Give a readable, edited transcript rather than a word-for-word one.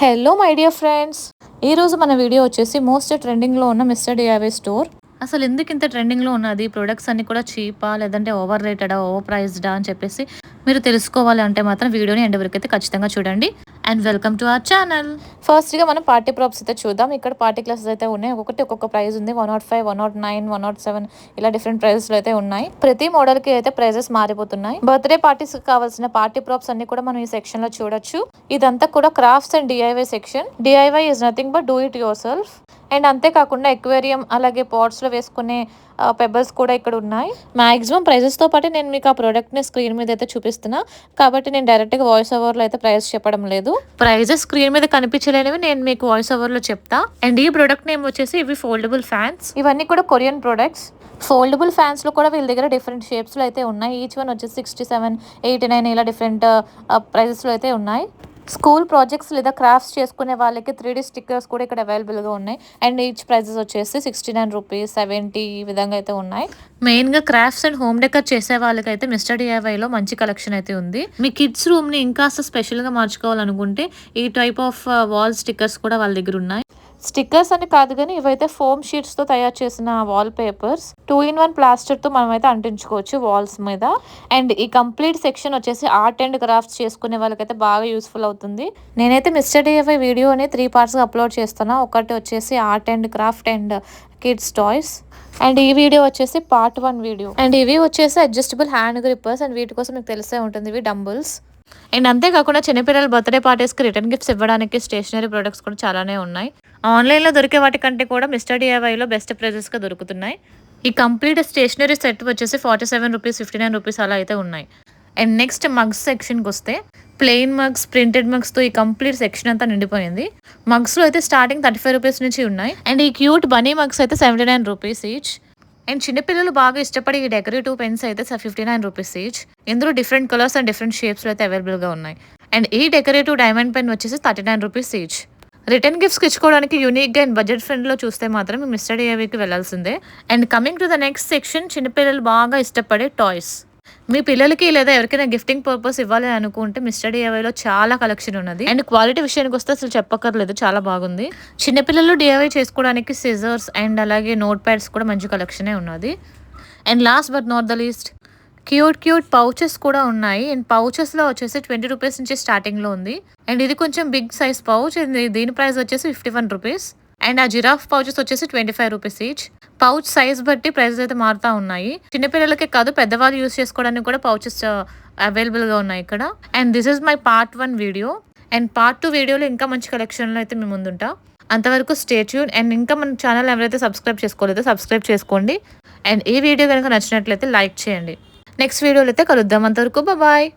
Hello my dear friends, ఈరోజు మన video వచ్చేసి మోస్ట్ ట్రెండింగ్లో ఉన్న మిస్టర్ డిఐవై స్టోర్. అసలు ఎందుకు ఇంత ట్రెండింగ్లో ఉన్నది, ప్రొడక్ట్స్ అన్ని కూడా చీపా లేదంటే ఓవర్ రేటెడా ఓవర్ ప్రైస్డా అని చెప్పేసి మీరు తెలుసుకోవాలి అంటే మాత్రం వీడియోని ఎండ్ వరకు అయితే ఖచ్చితంగా చూడండి. And welcome to our channel. ఫస్ట్గా మనం పార్టీ ప్రాప్స్ అయితే చూద్దాం. ఇక్కడ పార్టీ క్లాసెస్ అయితే ఉన్నాయి. ఒక్కొక్క ప్రైస్ ఉంది. 105, 109, 107 ఇలా డిఫరెంట్ ప్రైజెస్లో అయితే ఉన్నాయి. ప్రతి మోడల్కి అయితే ప్రైజెస్ మారిపోతున్నాయి. బర్త్డే పార్టీస్ కావాల్సిన పార్టీ ప్రాప్స్ అన్ని కూడా మనం ఈ సెక్షన్ లో చూడొచ్చు. ఇదంతా కూడా crafts and DIY section. DIY is nothing but do it your self. And అంతేకాకుండా ఎక్వేరియం అలాగే పాట్స్ లో వేసుకునే పెబల్స్ కూడా ఇక్కడ ఉన్నాయి. మాక్సిమం ప్రైజెస్ తో పాటు నేను మీకు ఆ ప్రోడక్ట్ ని స్క్రీన్ మీద అయితే చూపిస్తున్నా, కాబట్టి నేను డైరెక్ట్ గా వాయిస్ ఓవర్ లో అయితే ప్రైస్ చెప్పడం లేదు. ప్రైజెస్ స్క్రీన్ మీద కనిపించలేనివి నేను మీకు వాయిస్ ఓవర్ లో చెప్తా. అండ్ ఈ ప్రోడక్ట్ నేమ్ వచ్చేసి ఇవి ఫోల్డబుల్ ఫ్యాన్స్. ఇవన్నీ కూడా కొరియన్ ప్రొడక్ట్స్. ఫోల్డబుల్ ఫ్యాన్స్ లో కూడా వీళ్ళ దగ్గర డిఫరెంట్ షేప్స్ లో అయితే ఉన్నాయి. ఈచ్ వన్ వచ్చేసి 67, 89 ఇలా డిఫరెంట్ ప్రైజెస్ లో అయితే ఉన్నాయి. స్కూల్ ప్రాజెక్ట్స్ లేదా క్రాఫ్ట్స్ చేసుకునే వాళ్ళకి 3D స్టిక్కర్స్ కూడా ఇక్కడ అవైలబుల్గా ఉన్నాయి. అండ్ ఈచ్ ప్రైజెస్ వచ్చేసి 69 రూపీస్, 70 ఈ విధంగా అయితే ఉన్నాయి. మెయిన్గా క్రాఫ్ట్స్ అండ్ హోమ్ డెకర్ చేసే వాళ్ళకైతే మిస్టర్ డిఐవైలో మంచి కలెక్షన్ అయితే ఉంది. మీ కిడ్స్ రూమ్ని ఇంకాస్త స్పెషల్గా మార్చుకోవాలనుకుంటే ఈ టైప్ ఆఫ్ వాల్ స్టిక్కర్స్ కూడా వాళ్ళ దగ్గర ఉన్నాయి. స్టిక్కర్స్ అని కాదు కానీ ఇవైతే ఫోమ్ షీట్స్ తో తయారు చేసిన వాల్ పేపర్స్. 2-in-1 ప్లాస్టర్ తో మనం అయితే అంటించుకోవచ్చు వాల్స్ మీద. అండ్ ఈ కంప్లీట్ సెక్షన్ వచ్చేసి ఆర్ట్ అండ్ క్రాఫ్ట్స్ చేసుకునే వాళ్ళకైతే బాగా యూస్ఫుల్ అవుతుంది. నేనైతే మిస్టర్ డిఐవై వీడియోని 3 పార్ట్స్ గా అప్లోడ్ చేస్తున్నా. ఒకటి వచ్చేసి art and craft and kids toys, and ఈ వీడియో వచ్చేసి పార్ట్ 1 వీడియో. అండ్ ఇవి వచ్చేసి అడ్జస్టబుల్ హ్యాండ్ గ్రిప్పర్స్. అండ్ వీటి కోసం మీకు తెలిసే ఉంటుంది, ఇవి డంబుల్స్. అండ్ అంతేకాకుండా చిన్నపిల్లల బర్త్డే పార్టీస్కి రిటర్న్ గిఫ్ట్స్ ఇవ్వడానికి స్టేషనరీ ప్రొడక్ట్స్ కూడా చాలానే ఉన్నాయి. ఆన్లైన్లో దొరికే వాటి కంటే కూడా మిస్టర్ డిఐవైలో బెస్ట్ ప్రైజెస్గా దొరుకుతున్నాయి. ఈ కంప్లీట్ స్టేషనరీ సెట్ వచ్చేసి 47 రూపీస్, 59 రూపీస్ అలా అయితే ఉన్నాయి. అండ్ నెక్స్ట్ మగ్స్ సెక్షన్కి వస్తే ప్లెయిన్ మగ్స్, ప్రింటెడ్ మగ్స్తో ఈ కంప్లీట్ సెక్షన్ అంతా నిండిపోయింది. మగ్స్లో అయితే స్టార్టింగ్ 35 రూపీస్ నుంచి ఉన్నాయి. అండ్ ఈ క్యూట్ బనీ మగ్స్ అయితే 79 రూపీస్ ఈచ్. అండ్ చిన్నపిల్లలు బాగా ఇష్టపడే ఈ డెకరేటివ్ పెన్స్ అయితే 59 రూపీస్ ఈచ్. ఇందులో డిఫరెంట్ కలర్స్ అండ్ డిఫరెంట్ షేప్స్లో అయితే అవైలబుల్గా ఉన్నాయి. అండ్ ఈ డెకరేటివ్ డైమండ్ పెన్ వచ్చేసి 39 రూపీస్ ఈచ్. రిటర్న్ గిఫ్ట్స్కి ఇచ్చుకోవడానికి యూనిక్గా అండ్ బడ్జెట్ ఫ్రెండ్లో చూస్తే మాత్రం మిస్టర్ డిఐవైకి వెళ్ళాల్సిందే. And coming to the next section, చిన్నపిల్లలు బాగా ఇష్టపడే టాయ్స్. మీ పిల్లలకి లేదా ఎవరికైనా గిఫ్టింగ్ పర్పస్ ఇవ్వాలి అనుకుంటే మిస్టర్ డిఐవైలో చాలా కలెక్షన్ ఉన్నది. అండ్ క్వాలిటీ విషయానికి వస్తే అసలు చెప్పక్కర్లేదు, చాలా బాగుంది. చిన్నపిల్లలు డిఐవై చేసుకోవడానికి సిజర్స్ అండ్ అలాగే నోట్ ప్యాడ్స్ కూడా మంచి కలెక్షనే ఉన్నది. And last but not the least, cute pouches కూడా ఉన్నాయి. అండ్ పౌచెస్లో వచ్చేసి 20 రూపీస్ నుంచి స్టార్టింగ్లో ఉంది. అండ్ ఇది కొంచెం బిగ్ సైజ్ పౌచ్. దీని ప్రైస్ వచ్చేసి 51 రూపీస్. అండ్ ఆ జిరాఫ్ పౌచెస్ వచ్చేసి 25 రూపీస్ ఈచ్. పౌచ్ సైజ్ బట్టి ప్రైజెస్ అయితే మారుతూ ఉన్నాయి. చిన్నపిల్లలకే కాదు, పెద్దవాళ్ళు యూస్ చేసుకోవడానికి కూడా పౌచెస్ అవైలబుల్గా ఉన్నాయి ఇక్కడ. And this is my part 1 video. And part 2 వీడియోలో ఇంకా మంచి కలెక్షన్లో అయితే మేము ముందుంటా. అంతవరకు స్టే ట్యూన్. అండ్ ఇంకా మన ఛానల్ ఎవరైతే సబ్స్క్రైబ్ చేసుకోలేదో సబ్స్క్రైబ్ చేసుకోండి. అండ్ ఈ వీడియో కనుక నచ్చినట్లయితే లైక్ చేయండి. నెక్స్ట్ వీడియోలో అయితే కలుద్దాం. అంతవరకు బాయ్.